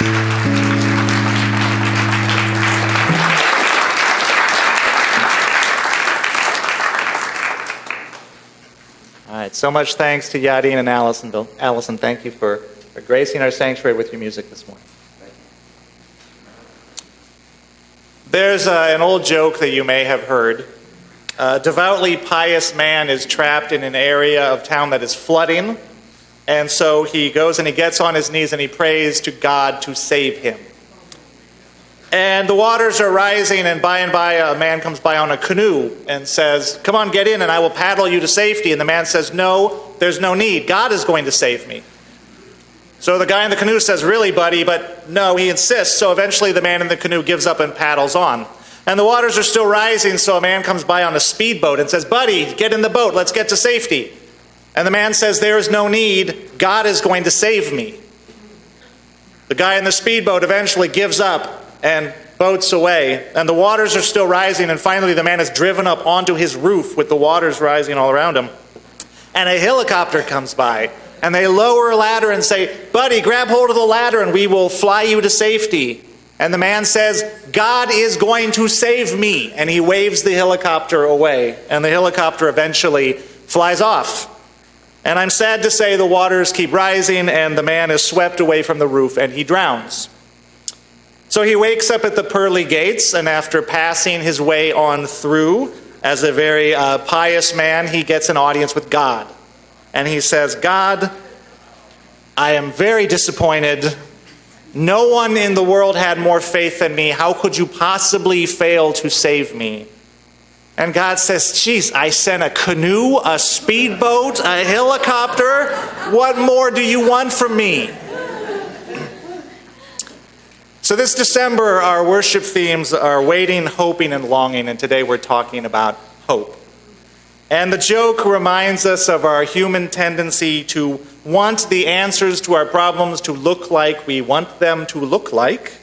All right, so much thanks to Yadin and Allison. Allison, thank you for gracing our sanctuary with your music this morning. There's an old joke that you may have heard. A devoutly pious man is trapped in an area of town that is flooding, and so he goes and he gets on his knees and he prays to God to save him. And the waters are rising, and by a man comes by on a canoe and says, "Come on, get in and I will paddle you to safety." And the man says, "No, there's no need. God is going to save me." So the guy in the canoe says, "Really, buddy?" But no, he insists. So eventually the man in the canoe gives up and paddles on. And the waters are still rising, so a man comes by on a speedboat and says, "Buddy, get in the boat. Let's get to safety." And the man says, "There is no need. God is going to save me." The guy in the speedboat eventually gives up and boats away, and the waters are still rising, and finally the man is driven up onto his roof with the waters rising all around him. And a helicopter comes by, and they lower a ladder and say, "Buddy, grab hold of the ladder and we will fly you to safety." And the man says, "God is going to save me." And he waves the helicopter away, and the helicopter eventually flies off. And I'm sad to say the waters keep rising, and the man is swept away from the roof, and he drowns. So he wakes up at the pearly gates, and after passing his way on through, as a very pious man, he gets an audience with God. And he says, "God, I am very disappointed. No one in the world had more faith than me. How could you possibly fail to save me?" And God says, "Geez, I sent a canoe, a speedboat, a helicopter. What more do you want from me?" So this December, our worship themes are waiting, hoping, and longing, and today we're talking about hope. And the joke reminds us of our human tendency to want the answers to our problems to look like we want them to look like.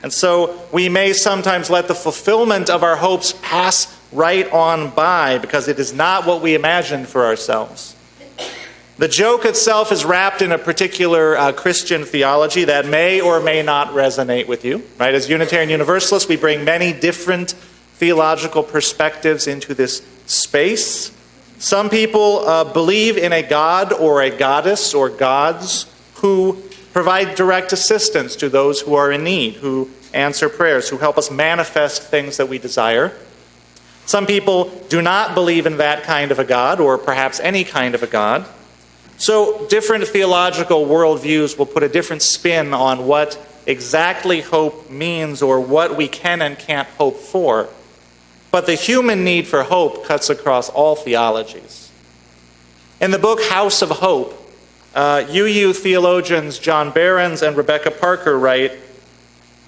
And so we may sometimes let the fulfillment of our hopes pass right on by because it is not what we imagined for ourselves. The joke itself is wrapped in a particular Christian theology that may or may not resonate with you. Right? As Unitarian Universalists, we bring many different theological perspectives into this space. Some people believe in a god or a goddess or gods who provide direct assistance to those who are in need, who answer prayers, who help us manifest things that we desire. Some people do not believe in that kind of a god, or perhaps any kind of a god. So different theological worldviews will put a different spin on what exactly hope means or what we can and can't hope for. But the human need for hope cuts across all theologies. In the book House of Hope, UU theologians John Behrens and Rebecca Parker write,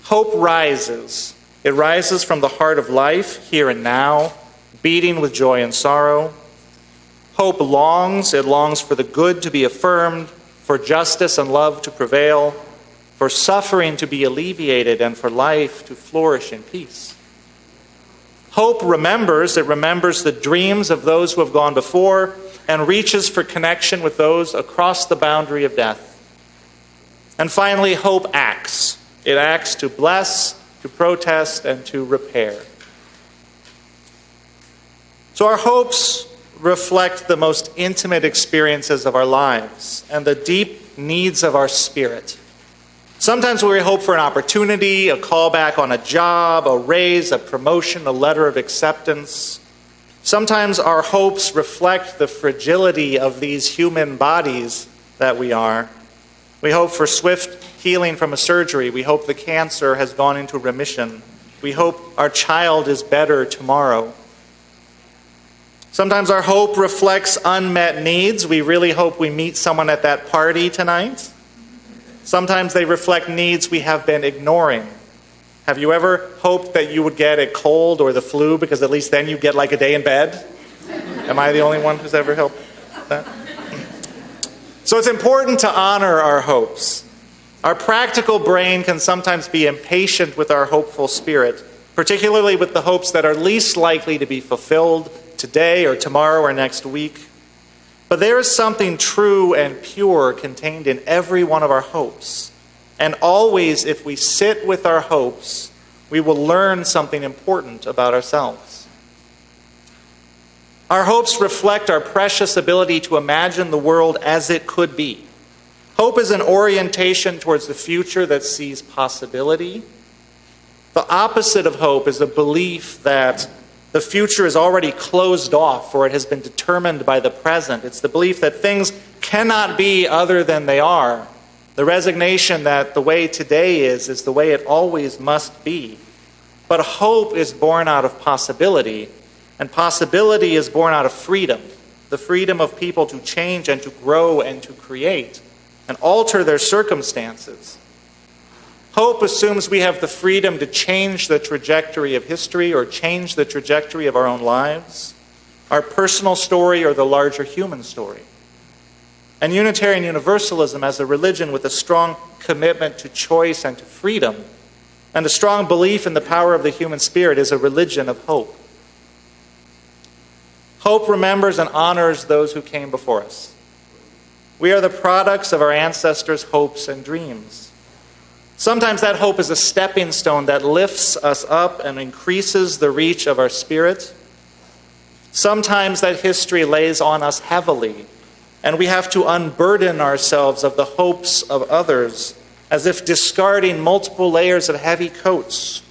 "Hope rises. It rises from the heart of life, here and now, beating with joy and sorrow. Hope longs. It longs for the good to be affirmed, for justice and love to prevail, for suffering to be alleviated, and for life to flourish in peace. Hope remembers. It remembers the dreams of those who have gone before and reaches for connection with those across the boundary of death. And finally, hope acts. It acts to bless, to protest, and to repair." So our hopes reflect the most intimate experiences of our lives and the deep needs of our spirit. Sometimes we hope for an opportunity, a callback on a job, a raise, a promotion, a letter of acceptance. Sometimes our hopes reflect the fragility of these human bodies that we are. We hope for swift healing from a surgery. We hope the cancer has gone into remission. We hope our child is better tomorrow. Sometimes our hope reflects unmet needs. We really hope we meet someone at that party tonight. Sometimes they reflect needs we have been ignoring. Have you ever hoped that you would get a cold or the flu because at least then you get like a day in bed? Am I the only one who's ever hoped that? So it's important to honor our hopes. Our practical brain can sometimes be impatient with our hopeful spirit, particularly with the hopes that are least likely to be fulfilled today or tomorrow or next week. But there is something true and pure contained in every one of our hopes. And always, if we sit with our hopes, we will learn something important about ourselves. Our hopes reflect our precious ability to imagine the world as it could be. Hope is an orientation towards the future that sees possibility. The opposite of hope is a belief that the future is already closed off or it has been determined by the present. It's the belief that things cannot be other than they are. The resignation that the way today is the way it always must be. But hope is born out of possibility, and possibility is born out of freedom, the freedom of people to change and to grow and to create and alter their circumstances. Hope assumes we have the freedom to change the trajectory of history or change the trajectory of our own lives, our personal story or the larger human story. And Unitarian Universalism, as a religion with a strong commitment to choice and to freedom, and a strong belief in the power of the human spirit, is a religion of hope. Hope remembers and honors those who came before us. We are the products of our ancestors' hopes and dreams. Sometimes that hope is a stepping stone that lifts us up and increases the reach of our spirit. Sometimes that history lays on us heavily, and we have to unburden ourselves of the hopes of others, as if discarding multiple layers of heavy coats.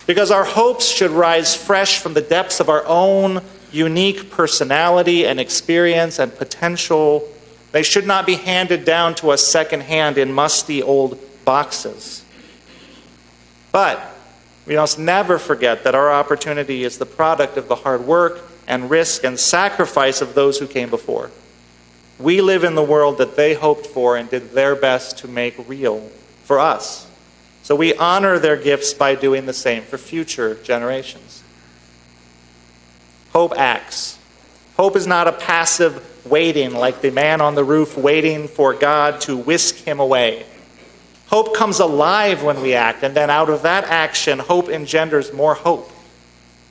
Because our hopes should rise fresh from the depths of our own unique personality and experience and potential. They should not be handed down to us secondhand in musty old boxes. But we must never forget that our opportunity is the product of the hard work and risk and sacrifice of those who came before. We live in the world that they hoped for and did their best to make real for us. So we honor their gifts by doing the same for future generations. Hope acts. Hope is not a passive waiting, like the man on the roof waiting for God to whisk him away. Hope comes alive when we act, and then out of that action, hope engenders more hope.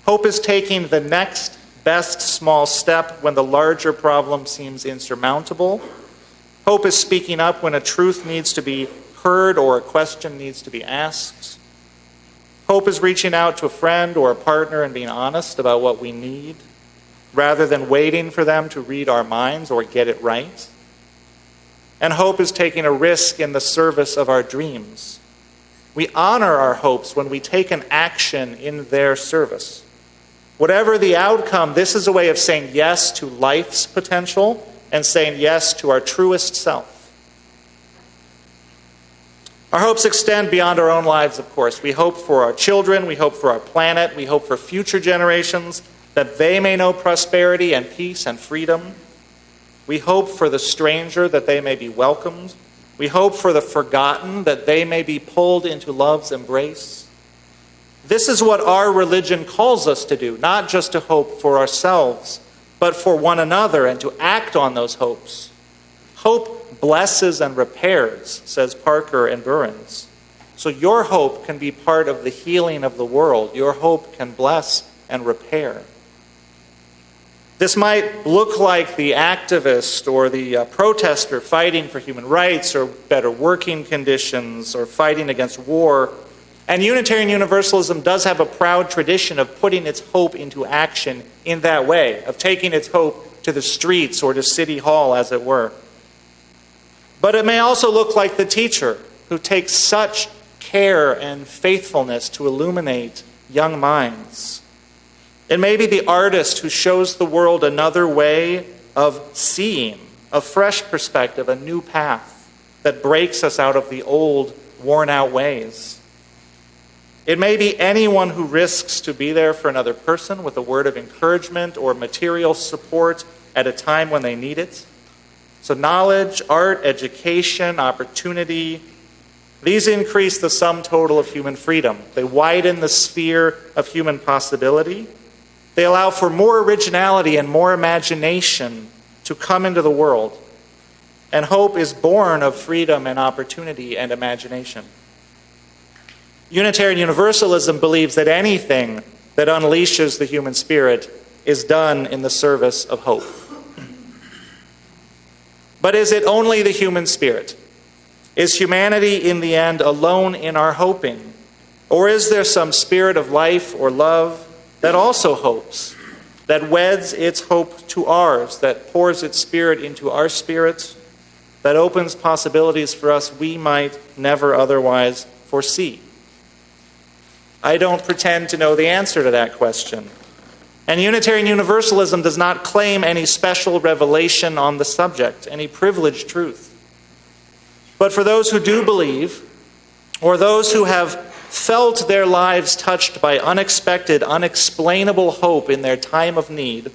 Hope is taking the next best small step when the larger problem seems insurmountable. Hope is speaking up when a truth needs to be heard or a question needs to be asked. Hope is reaching out to a friend or a partner and being honest about what we need, rather than waiting for them to read our minds or get it right. And hope is taking a risk in the service of our dreams. We honor our hopes when we take an action in their service. Whatever the outcome, this is a way of saying yes to life's potential and saying yes to our truest self. Our hopes extend beyond our own lives, of course. We hope for our children, we hope for our planet, we hope for future generations, that they may know prosperity and peace and freedom. We hope for the stranger, that they may be welcomed. We hope for the forgotten, that they may be pulled into love's embrace. This is what our religion calls us to do, not just to hope for ourselves, but for one another and to act on those hopes. Hope blesses and repairs, says Parker and Burns. So your hope can be part of the healing of the world. Your hope can bless and repair. This might look like the activist or the protester fighting for human rights or better working conditions or fighting against war. And Unitarian Universalism does have a proud tradition of putting its hope into action in that way, of taking its hope to the streets or to City Hall, as it were. But it may also look like the teacher who takes such care and faithfulness to illuminate young minds. It may be the artist who shows the world another way of seeing, a fresh perspective, a new path that breaks us out of the old, worn-out ways. It may be anyone who risks to be there for another person with a word of encouragement or material support at a time when they need it. So knowledge, art, education, opportunity, these increase the sum total of human freedom. They widen the sphere of human possibility. They allow for more originality and more imagination to come into the world. And hope is born of freedom and opportunity and imagination. Unitarian Universalism believes that anything that unleashes the human spirit is done in the service of hope. But is it only the human spirit? Is humanity in the end alone in our hoping? Or is there some spirit of life or love that also hopes, that weds its hope to ours, that pours its spirit into our spirits, that opens possibilities for us we might never otherwise foresee? I don't pretend to know the answer to that question. And Unitarian Universalism does not claim any special revelation on the subject, any privileged truth. But for those who do believe, or those who have felt their lives touched by unexpected, unexplainable hope in their time of need,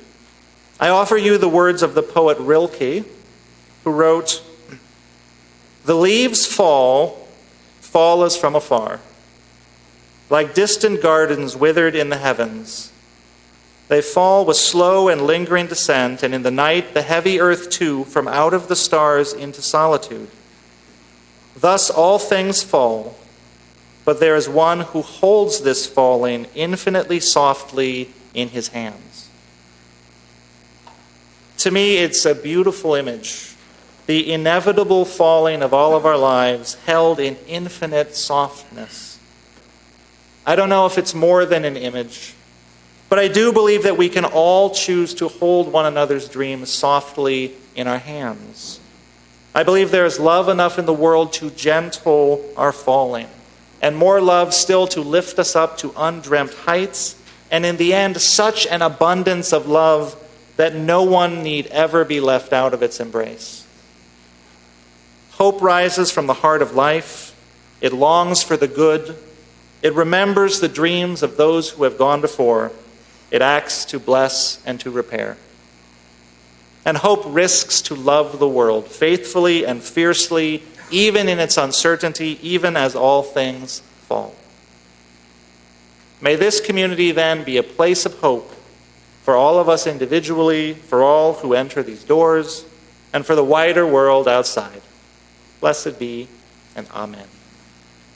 I offer you the words of the poet Rilke, who wrote, "The leaves fall as from afar, like distant gardens withered in the heavens. They fall with slow and lingering descent, and in the night the heavy earth too, from out of the stars into solitude. Thus all things fall, but there is one who holds this falling infinitely softly in his hands." To me, it's a beautiful image. The inevitable falling of all of our lives held in infinite softness. I don't know if it's more than an image, but I do believe that we can all choose to hold one another's dreams softly in our hands. I believe there is love enough in the world to gentle our falling, and more love still to lift us up to undreamt heights, and in the end, such an abundance of love that no one need ever be left out of its embrace. Hope rises from the heart of life. It longs for the good. It remembers the dreams of those who have gone before. It acts to bless and to repair. And hope risks to love the world faithfully and fiercely, even in its uncertainty, even as all things fall. May this community then be a place of hope for all of us individually, for all who enter these doors, and for the wider world outside. Blessed be, and amen.